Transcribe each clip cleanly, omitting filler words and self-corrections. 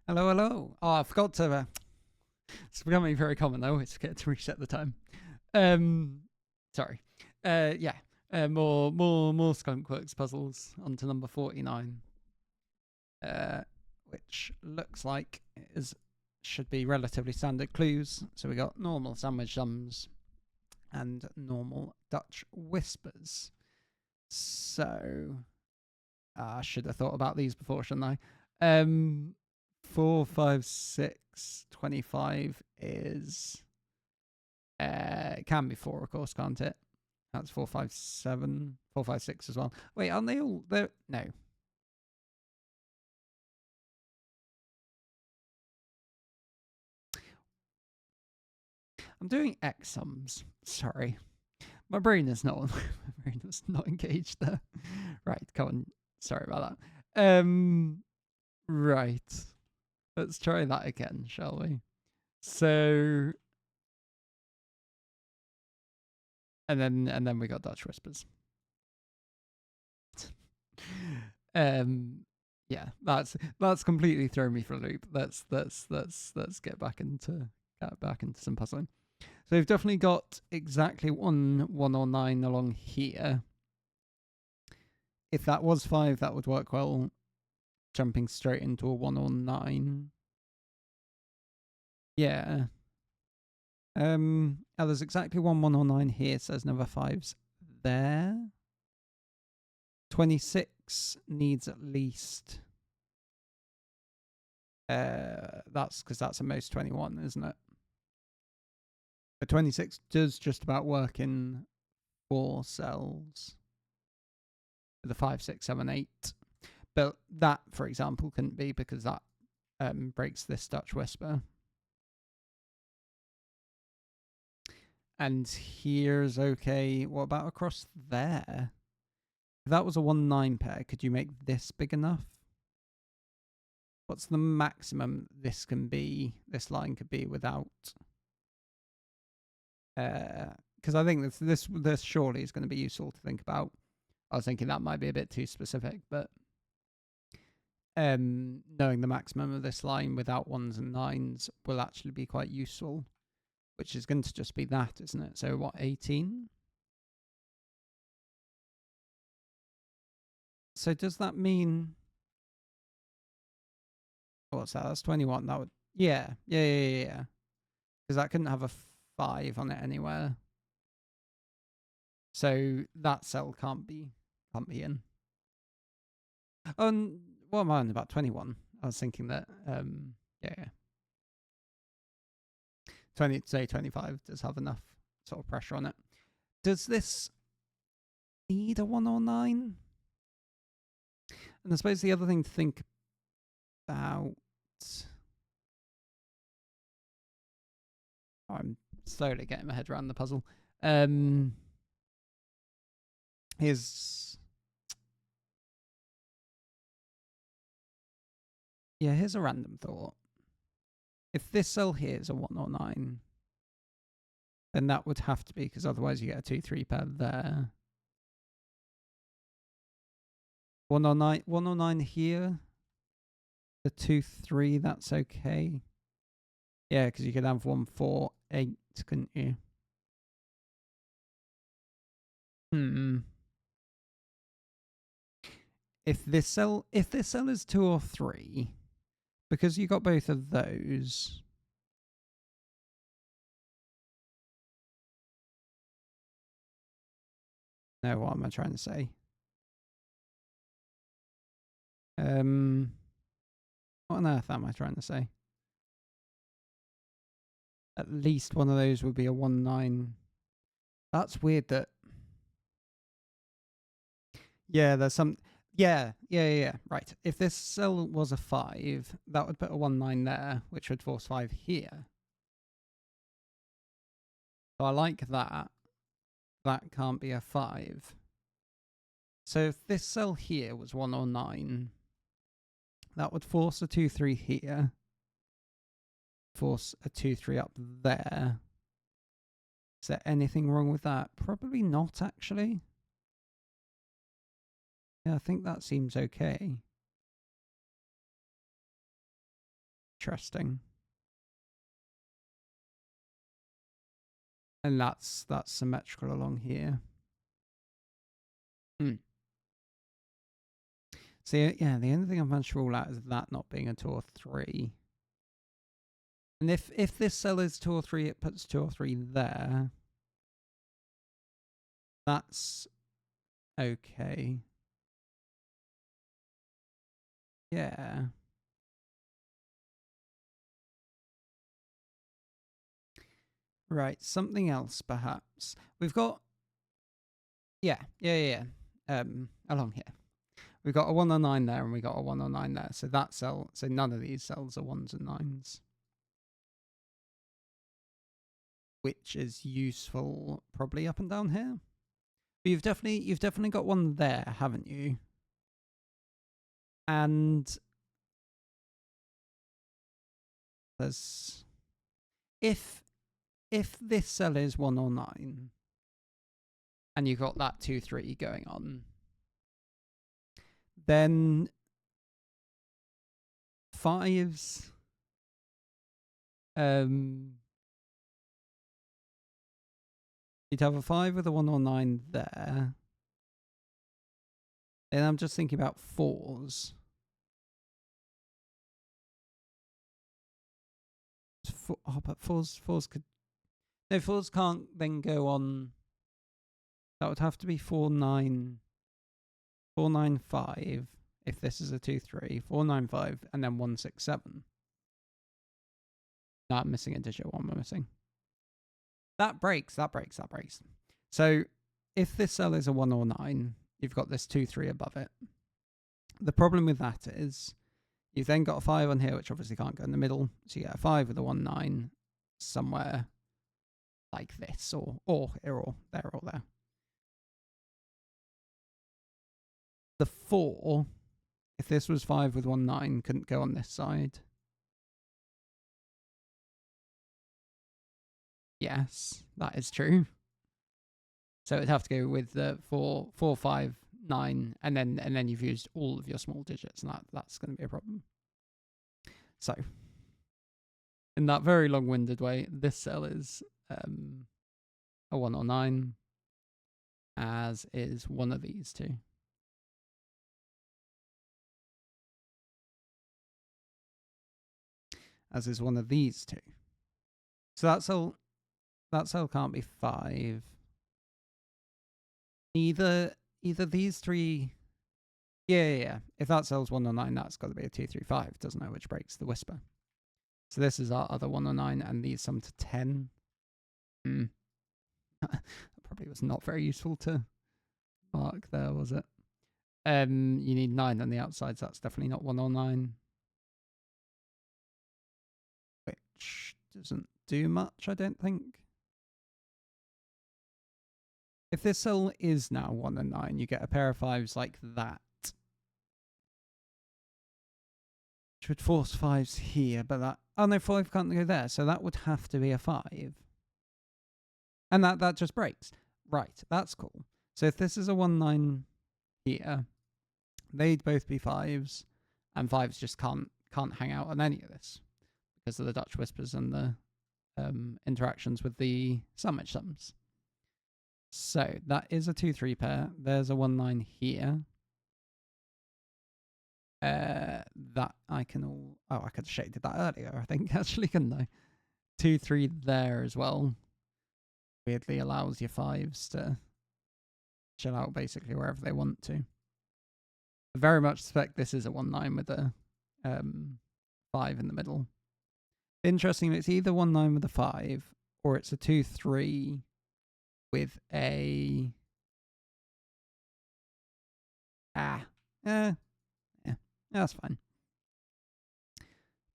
Hello, hello. Oh, I forgot to. It's becoming very common though. It's forget to reset the time. Um, sorry. Yeah. More Skunkworks puzzles onto number 49. Which looks like should be relatively standard clues. So we got normal sandwich sums and normal Dutch whispers. So I should have thought about these before, shouldn't I? 4, 5, 6, 25 is it can be 4, of course, can't it? That's 4, 5, 7, 4, 5, 6 as well. Wait, aren't they all there? No. I'm doing X sums. Sorry. My brain is not my brain is not engaged there. Right, come on. Sorry about that. Right. Let's try that again, shall we? So and then we got Dutch whispers. Yeah, that's completely thrown me for a loop. Let's get back into some puzzling. So we've definitely got exactly 109 along here. If that was 5, that would work well. Jumping straight into a 109. Yeah. There's exactly 109 here, so there's another 5s there. 26 needs at least. That's because that's a most 21, isn't it? But 26 does just about work in 4 cells. The 5, 6, 7, 8. But that, for example, couldn't be because that breaks this Dutch whisper. And here's okay. What about across there? If that was a 1-9 pair, could you make this big enough? What's the maximum this line could be without? Because I think this surely is going to be useful to think about. I was thinking that might be a bit too specific, but knowing the maximum of this line without 1s and 9s will actually be quite useful, which is going to just be that, isn't it? So what, 18? So does that mean... What's that? That's 21. That would... Yeah. Because that couldn't have a 5 on it anywhere. So that cell can't be in. What am I on about? 21. I was thinking that, yeah. 25 does have enough sort of pressure on it. Does this need a 109? And I suppose the other thing to think about... I'm slowly getting my head around the puzzle. Here's a random thought. If this cell here is a 109, then that would have to be, because otherwise you get a 2-3 pair there. 109 here. The 2-3, that's okay. Yeah, because you could have 1-4-8, couldn't you? If this cell is 2 or 3, because you got both of those. No, what am I trying to say? What on earth am I trying to say? At least one of those would be a 1-9. That's weird that... Yeah, there's some... Yeah. Right. If this cell was a 5, that would put a 1-9 there, which would force 5 here. So I like that. That can't be a 5. So if this cell here was 1 or 9, that would force a 2-3 here. Force a 2-3 up there. Is there anything wrong with that? Probably not, actually. Yeah, I think that seems okay. Interesting. And that's symmetrical along here. So yeah, the only thing I've managed to rule out is that not being a 2 or 3. And if this cell is 2 or 3, it puts 2 or 3 there. That's okay. Yeah. Right, something else perhaps. We've got yeah. Along here. We've got a 109 there and we got a 109 there. So that cell, so none of these cells are 1s and 9s. Which is useful probably up and down here. But you've definitely got one there, haven't you? And there's if this cell is 1 or 9 and you've got that 2, 3 going on, then 5s you'd have a 5 with a 1 or 9 there. And I'm just thinking about 4s. Oh, but 4s could... No, 4s can't then go on... That would have to be 4, 9... 4, 9, 5, if this is a 2, 3. 4, 9, 5, and then 1, 6, 7. No, I'm missing a digit. One we're missing. That breaks. So, if this cell is a 1 or 9, you've got this 2, 3 above it. The problem with that is you've then got a 5 on here, which obviously can't go in the middle. So you get a 5 with a 1, 9 somewhere like this, or here, or there, or there. The 4, if this was 5 with 1, 9, couldn't go on this side. Yes, that is true. So it'd have to go with the 4, 5, 9, and then you've used all of your small digits, and that's going to be a problem. So, in that very long-winded way, this cell is a 1 or 9, as is one of these two. As is one of these two. So that cell can't be 5. Either these three. Yeah. If that cell's 1 or 9, that's got to be a 2, 3, 5, doesn't it? Which breaks the whisper. So this is our other 1 or 9, and these sum to 10. That probably was not very useful to mark there, was it? You need 9 on the outside, so that's definitely not 1 or 9. Which doesn't do much, I don't think. If this cell is now 1 and 9, you get a pair of 5s like that. Which would force 5s here, but that... Oh no, 5 can't go there, so that would have to be a 5. And that just breaks. Right, that's cool. So if this is a 1, 9 here, they'd both be 5s, and 5s just can't hang out on any of this because of the Dutch whispers and the interactions with the sandwich sums. So that is a 2, 3 pair. There's a 1, 9 here. That I can all... Oh, I could have shaded that earlier, I think, actually, couldn't I? 2, 3 there as well. Weirdly allows your 5s to chill out basically wherever they want to. I very much suspect this is a 1, 9 with a 5 in the middle. Interesting, it's either 1, 9 with a 5, or it's a 2, 3 with a... Yeah, that's fine.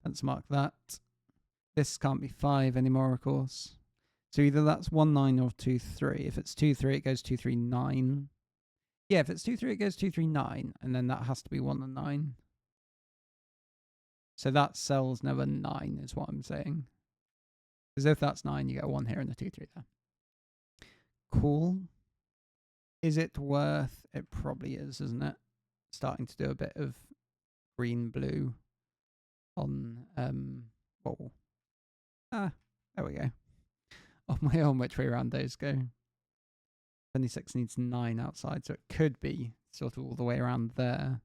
Let's mark that. This can't be 5 anymore, of course. So either that's 1, 9 or 2, 3. If it's 2, 3, it goes 2, 3, 9. Yeah, if it's 2, 3, it goes 2, 3, 9. And then that has to be 1 and 9. So that cell's never 9 is what I'm saying. Because if that's 9, you get a 1 here and a 2, 3 there. Cool. Is it worth... It probably is, isn't it? Starting to do a bit of green-blue on well, there we go. On which way around those go. 26 needs 9 outside, so it could be sort of all the way around there.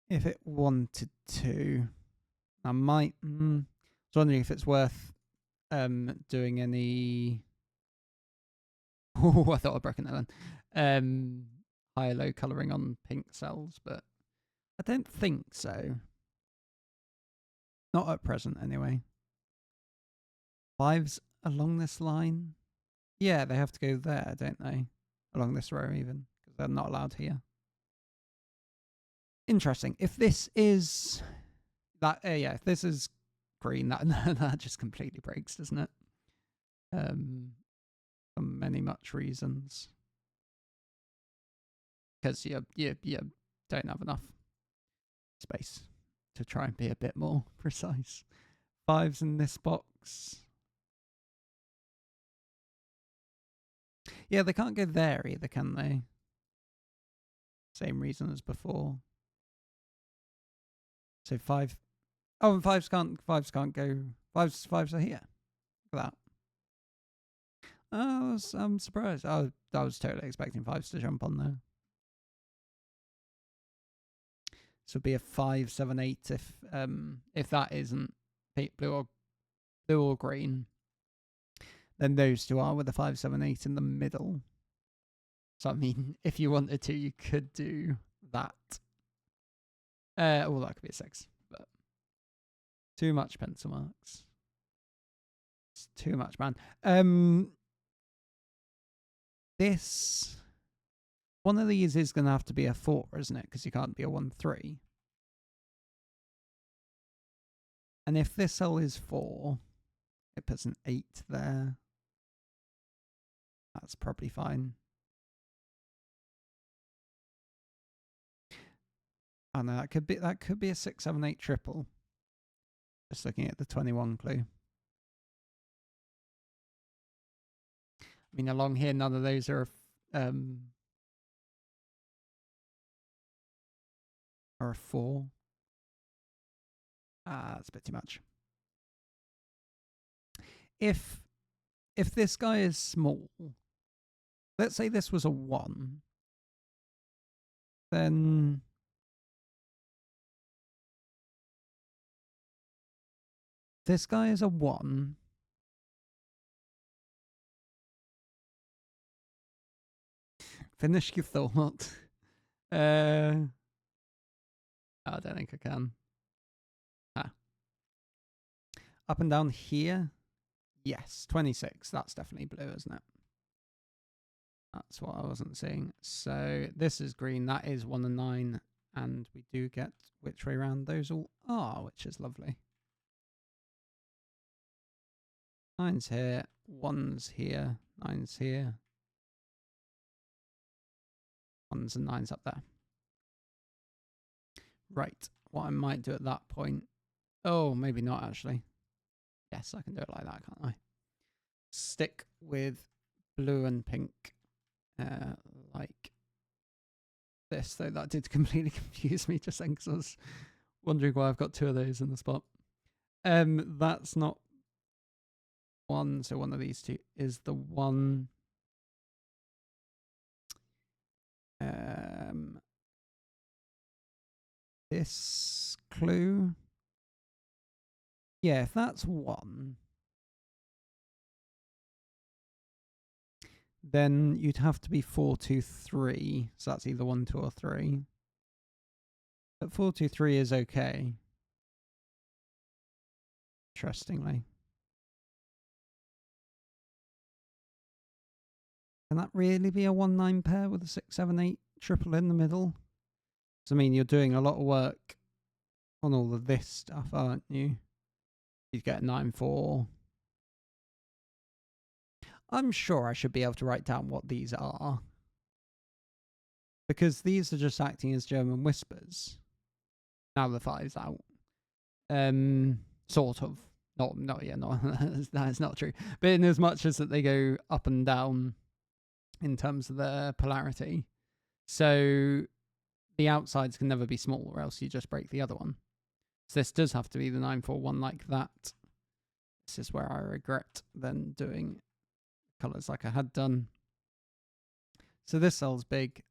If it wanted to, I might. I was wondering if it's worth doing any. Oh, I thought I'd broken that then. High-low colouring on pink cells, but I don't think so. Not at present, anyway. 5s along this line. Yeah, they have to go there, don't they? Along this row, even, because they're not allowed here. Interesting. If this is that, yeah, if this is green, that just completely breaks, doesn't it? For many much reasons, because you don't have enough space to try and be a bit more precise. 5s in this box. Yeah, they can't go there either, can they? Same reason as before. So 5. Oh, and 5s can't go. 5s are here. Look at that. I'm surprised. I was totally expecting 5s to jump on there. This would be a 5, 7, 8 if that isn't blue or green. Then those two are with a 5, 7, 8 in the middle. So I mean, if you wanted to, you could do that. That could be a 6, but too much pencil marks. It's too much, man. This one of these is going to have to be a 4, isn't it? Because you can't be a 1, 3. And if this cell is 4, it puts an 8 there. That's probably fine. Oh no, that could be a 6, 7, 8 triple. Just looking at the 21 clue. I mean, along here, none of those are a 4. That's a bit too much. If this guy is small, let's say this was a 1, then this guy is a 1. Finish your thought. I don't think I can. Up and down here. Yes, 26. That's definitely blue, isn't it? That's what I wasn't seeing. So this is green. That is 1 and 9. And we do get which way around those all are, which is lovely. 9's here. 1's here. 9's here. 1's and 9's up there. Right. What I might do at that point. Oh, maybe not actually. Yes, I can do it like that, can't I? Stick with blue and pink like this, though that did completely confuse me just then because I was wondering why I've got 2 of those in the spot. That's not 1, so one of these 2 is the 1. This clue. Yeah, if that's 1, then you'd have to be 4, 2, 3. So that's either 1, 2, or 3. But 4, 2, 3 is okay. Interestingly. Can that really be a 1, 9 pair with a 6, 7, 8 triple in the middle? So, I mean, you're doing a lot of work on all of this stuff, aren't you? You get 9, 4. I'm sure I should be able to write down what these are. Because these are just acting as German whispers. Now the 5's out. Sort of. Not yeah, no, that's not true. But in as much as that they go up and down in terms of their polarity. So the outsides can never be small, or else you just break the other one. So this does have to be the 941 like that. This is where I regret then doing colours like I had done. So this cell's big,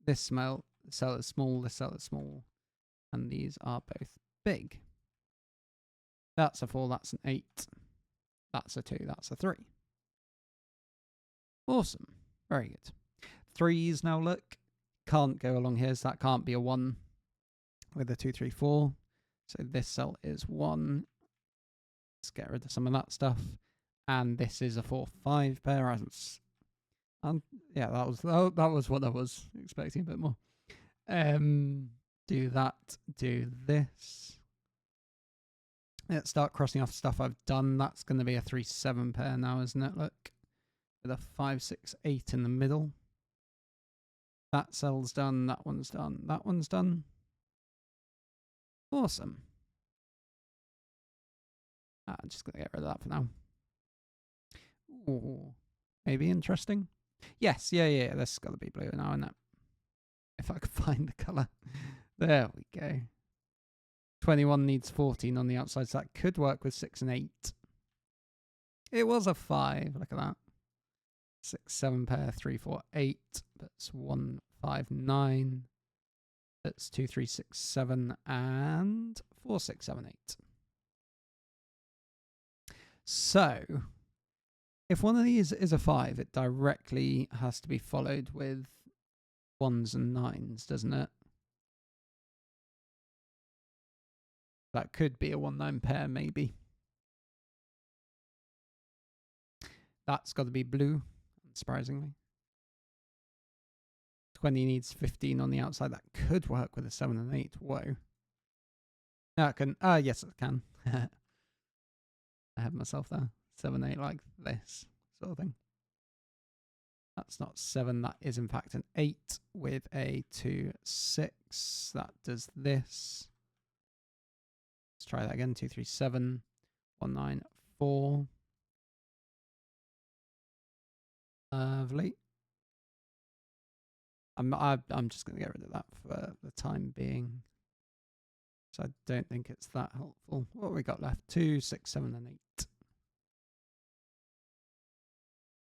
this cell is small, this cell is small, and these are both big. That's a 4, that's an 8, that's a 2, that's a 3. Awesome, very good. 3s now look, can't go along here, so that can't be a 1 with a 2, 3, 4. So this cell is 1. Let's get rid of some of that stuff. And this is a 4, 5 pair. And yeah, that was what I was expecting a bit more. Do that, do this. Let's start crossing off stuff I've done. That's going to be a 3, 7 pair now, isn't it? Look, with a 5, 6, 8 in the middle. That cell's done, that one's done, that one's done. Awesome. I'm just going to get rid of that for now. Ooh, maybe interesting. Yes, yeah, this has got to be blue now, isn't it? If I could find the colour. There we go. 21 needs 14 on the outside, so that could work with 6 and 8. It was a 5, look at that. 6, 7 pair, 3, 4, 8. That's 1, 5, 9. That's 2, 3, 6, 7, and 4, 6, 7, 8. So, if one of these is a 5, it directly has to be followed with 1s and 9s, doesn't it? That could be a 1-9 pair, maybe. That's got to be blue, unsurprisingly. 20 needs 15 on the outside. That could work with a 7 and 8. Whoa. No, it can. Yes, it can. I have myself there. 7, 8 like this sort of thing. That's not 7. That is, in fact, an 8 with a 2, 6. That does this. Let's try that again. 2, 3, 7. 1, 9, 4. Lovely. I'm just going to get rid of that for the time being. So I don't think it's that helpful. What have we got left? 2, 6, 7, and 8.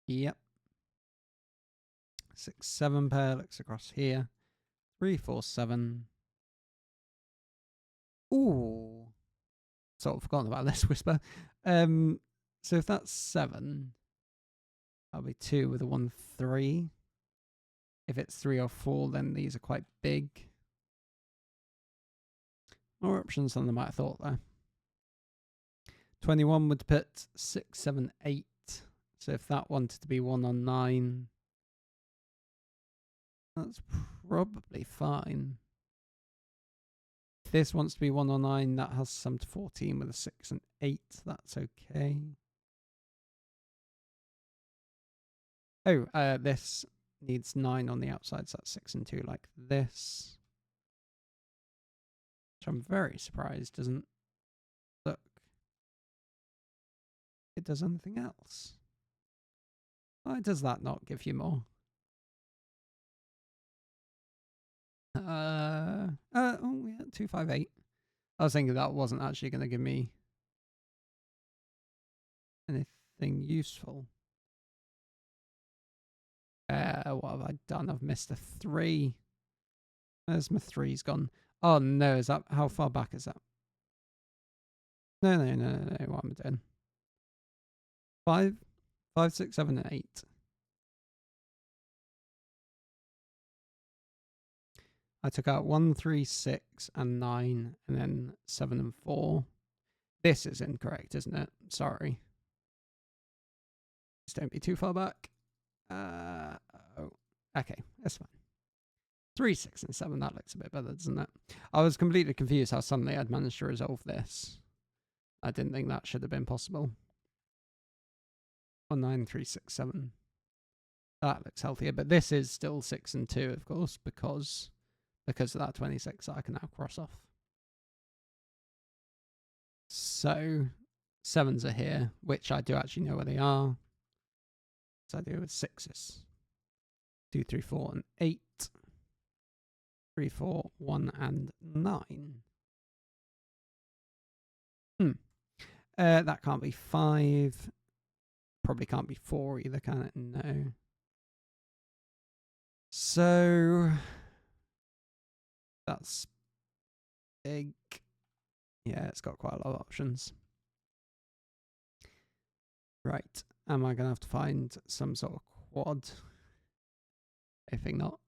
Yep. 6, 7 pair looks across here. 3, 4, 7. Ooh. Sort of forgotten about this whisper. So if that's 7, that'll be 2 with a 1, 3. If it's 3 or 4, then these are quite big. More options than I might have thought there. 21 would put 6, 7, 8. So if that wanted to be 1 on 9, that's probably fine. If this wants to be 1 on 9, that has some to 14 with a 6 and 8. That's okay. Oh, this needs 9 on the outside, so that's 6 and 2 like this. Which I'm very surprised doesn't look. It does anything else. Why does that not give you more? Oh yeah, 2, 5, 8. I was thinking that wasn't actually going to give me anything useful. What have I done? I've missed a 3. Where's my 3's gone? Oh no, is that, how far back is that? No, what am I doing? 5, 6, 7, and 8. I took out 1, 3, 6, and 9, and then 7 and 4. This is incorrect, isn't it? Sorry. Just don't be too far back. Okay, that's fine. 3, 6, and 7. That looks a bit better, doesn't it? I was completely confused how suddenly I'd managed to resolve this. I didn't think that should have been possible. 1, 9, 3, 6, 7. That looks healthier, but this is still 6 and 2, of course, because of that 26 that I can now cross off. So 7s are here, which I do actually know where they are. So I do with 6s. 2, 3, 4, and 8. 3, 4, 1, and 9. That can't be 5. Probably can't be 4 either, can it? No. So that's big. Yeah, it's got quite a lot of options. Right. Am I going to have to find some sort of quad? I think not.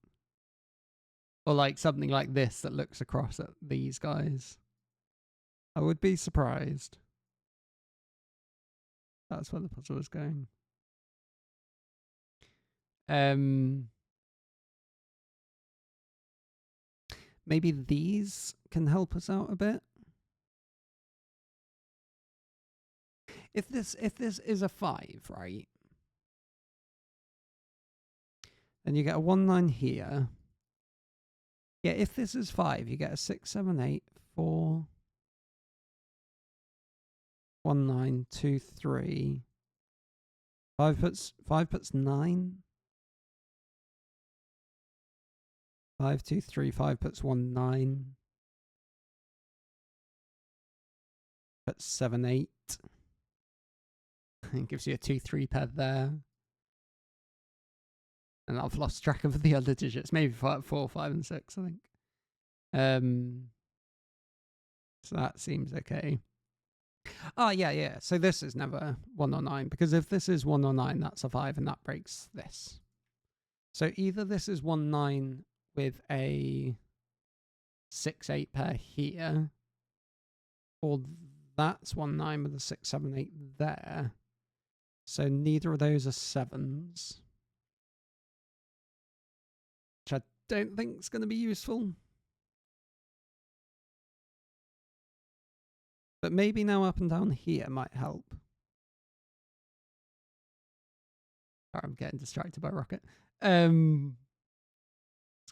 Or like something like this that looks across at these guys. I would be surprised. That's where the puzzle is going. Maybe these can help us out a bit. If this is a 5, right? Then you get a 1, 9 here. Yeah, if this is 5, you get a 6, 7, 8, 4, 1, 9, 2, 3. 5 puts 9. 5, 2, 3, 5 puts 1, 9. Puts 7, 8. It gives you a 2, 3 pair there. And I've lost track of the other digits. Maybe 4, 5, and 6, I think. So that seems okay. Oh, yeah. So this is never 1 or 9, because if this is 1 or 9, that's a 5, and that breaks this. So either this is 1, 9 with a 6, 8 pair here, or that's 1, 9 with a 6, 7, 8 there. So neither of those are 7s. Which I don't think is going to be useful. But maybe now up and down here might help. Sorry, I'm getting distracted by Rocket. It's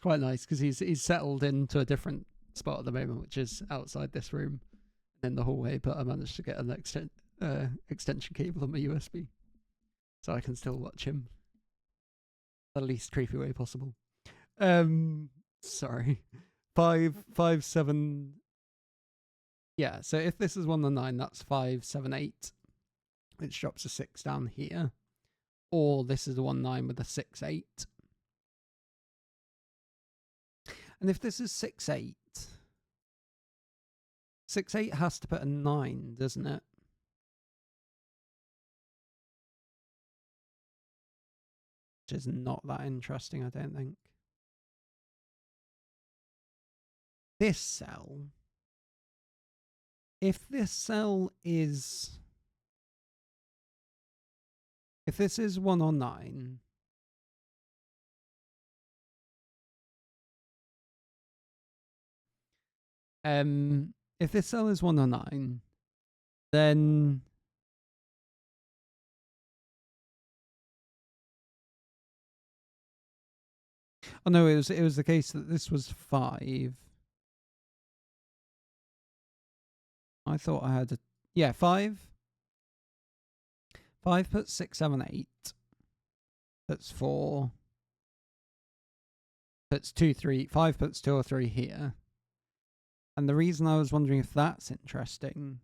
quite nice because he's settled into a different spot at the moment, which is outside this room in the hallway, but I managed to get an extension cable on my USB. So I can still watch him the least creepy way possible. Sorry. 5, 7. Yeah, so if this is 1 and 9, that's 5, 7, 8, which drops a 6 down here. Or this is a 1, 9 with a 6, 8. And if this is 6, 8, 6, 8 has to put a 9, doesn't it? Which is not that interesting, I don't think. This cell, if this cell is, if this is 1 or 9, if this cell is 1 or 9, then oh no, it was the case that this was 5. I thought I had a, yeah, 5. 5 puts 6, 7, 8. Puts 4. Puts 2, 3. 5 puts 2 or 3 here. And the reason I was wondering if that's interesting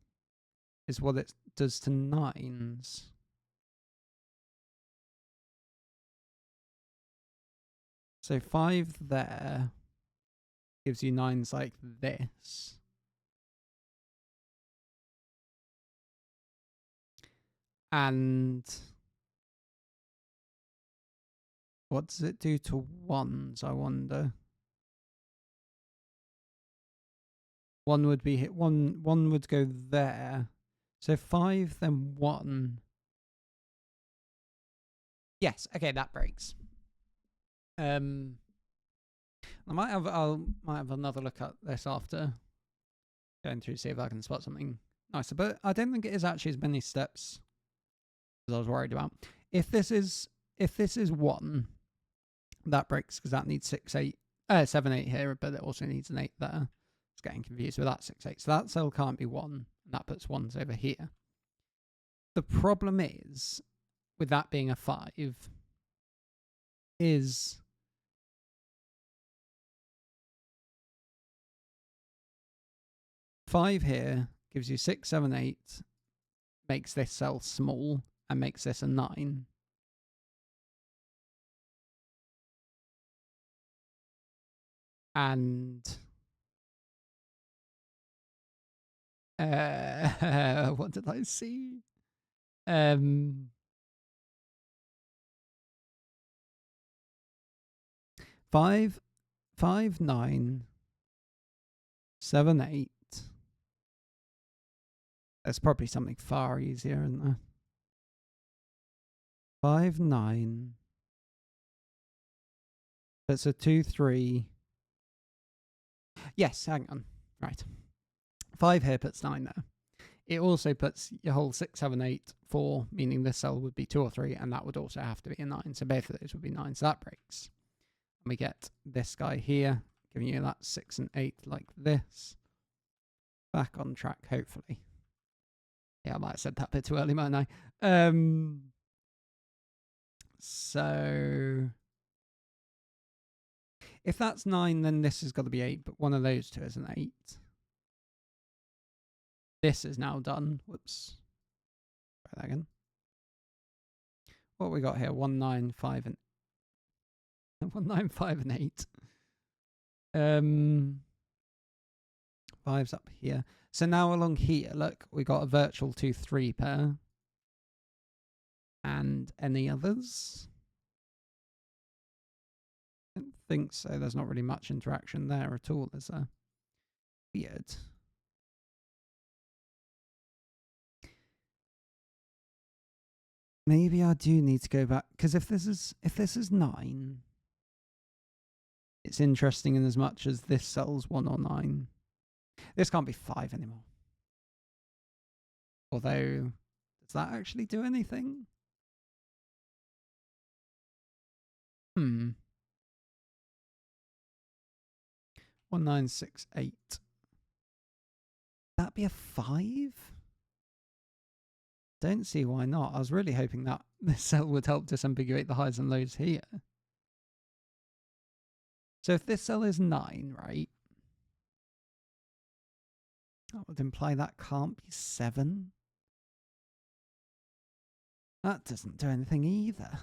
is what it does to 9s. So 5 there gives you 9s like this. And what does it do to 1s, I wonder? 1 would be hit, one would go there. So 5, then 1. Yes, okay, that breaks. I might have another look at this after going through, see if I can spot something nicer. But I don't think it is actually as many steps as I was worried about. If this is 1, that breaks because that needs 7, 8 here, but it also needs an 8 there. It's getting confused with that 6, 8. So that cell can't be 1, and that puts 1s over here. The problem is, with that being a 5, is 5 here gives you 6, 7, 8, makes this cell small, and makes this a 9. And what did I see? 5, 5, 9, 7, 8. There's probably something far easier, isn't there? 5, 9. That's a 2, 3. Yes, hang on. Right. 5 here puts 9 there. It also puts your whole 6, 7, 8, 4, meaning this cell would be 2 or 3, and that would also have to be a 9. So both of those would be 9, so that breaks. And we get this guy here, giving you that 6 and 8 like this. Back on track, hopefully. Yeah, I might have said that a bit too early, mightn't I? So if that's 9, then this has got to be 8, but one of those two is an 8. This is now done. Whoops. Try that again. What we got here? 1, 9, 5, and 1, 9, 5, and 8. 5's up here. So now along here, look, we got a virtual 2, 3 pair. And any others? I don't think so. There's not really much interaction there at all, is there? Weird. Maybe I do need to go back, because if this is 9, it's interesting in as much as this cell's 1 or 9. This can't be 5 anymore. Although, does that actually do anything? 1, 9, 6, 8. That'd be a 5? Don't see why not. I was really hoping that this cell would help disambiguate the highs and lows here. So if this cell is 9, right? That would imply that can't be 7. That doesn't do anything either.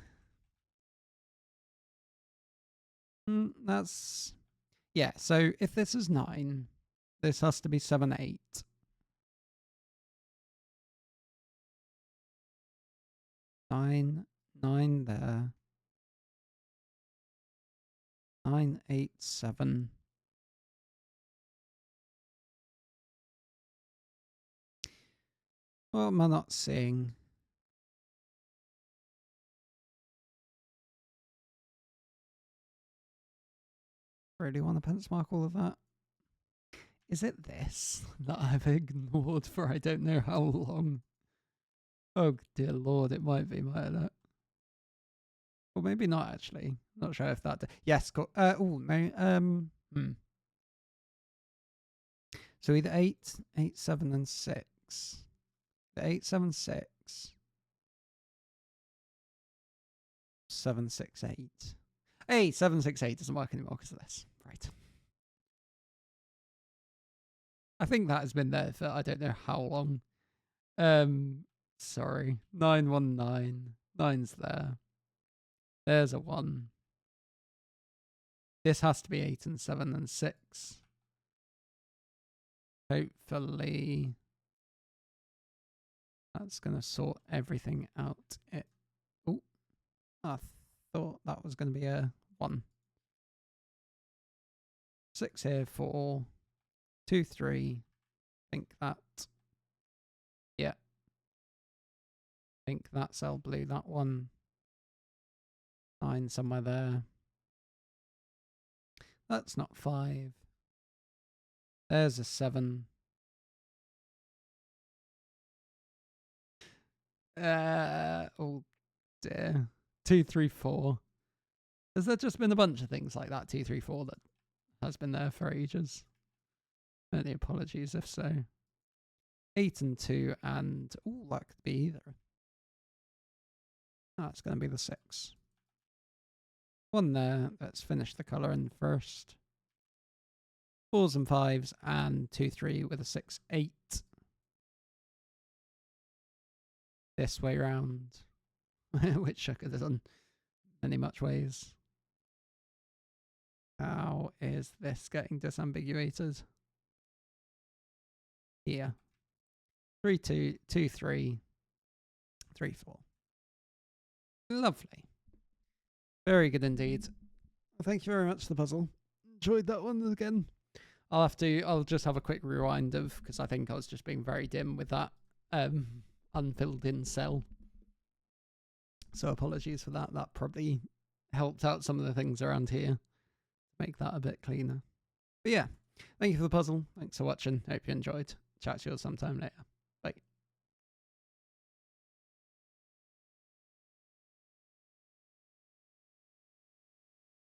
That's... Yeah, so if this is 9, this has to be 7, 8. 9, 9 there. 9, 8, 7. What am I not seeing? Really want to pencil mark all of that? Is it this that I've ignored for I don't know how long? Oh dear lord, it might be, mightn't it? Or maybe not actually. Not sure if that... Yes, got... oh, no. So either 8, 8, 7, and 6. 8, 7, 6. 7, 6, 8. 8, 7, 6, 8 doesn't work anymore because of this. Right. I think that has been there for I don't know how long. Sorry. 9, 1, 9. 9's there. There's a 1. This has to be 8 and 7 and 6. Hopefully that's going to sort everything out. Oh, I thought that was going to be a 1. 6 here, 4, 2, 3. Think that. Yeah. Think that cell blew that one. 9 somewhere there. That's not 5. There's a 7. Oh dear. 2, 3, 4. Has there just been a bunch of things like that? 2, 3, 4 that has been there for ages. Many apologies if so. 8 and 2 and... Oh, that could be either. That's going to be the 6. 1 there. Let's finish the colouring first. 4s and 5s, and 2, 3 with a 6, 8. This way round, which I could have done many much ways. How is this getting disambiguated? Here. 3, 2, 2, 3, 3, 4. Lovely. Very good indeed. Thank you very much for the puzzle. Enjoyed that one again. I'll just have a quick rewind of, because I think I was just being very dim with that unfilled in cell. So apologies for that. That probably helped out some of the things around here. Make that a bit cleaner. But yeah, thank you for the puzzle. Thanks for watching. Hope you enjoyed. Chat to you all sometime later.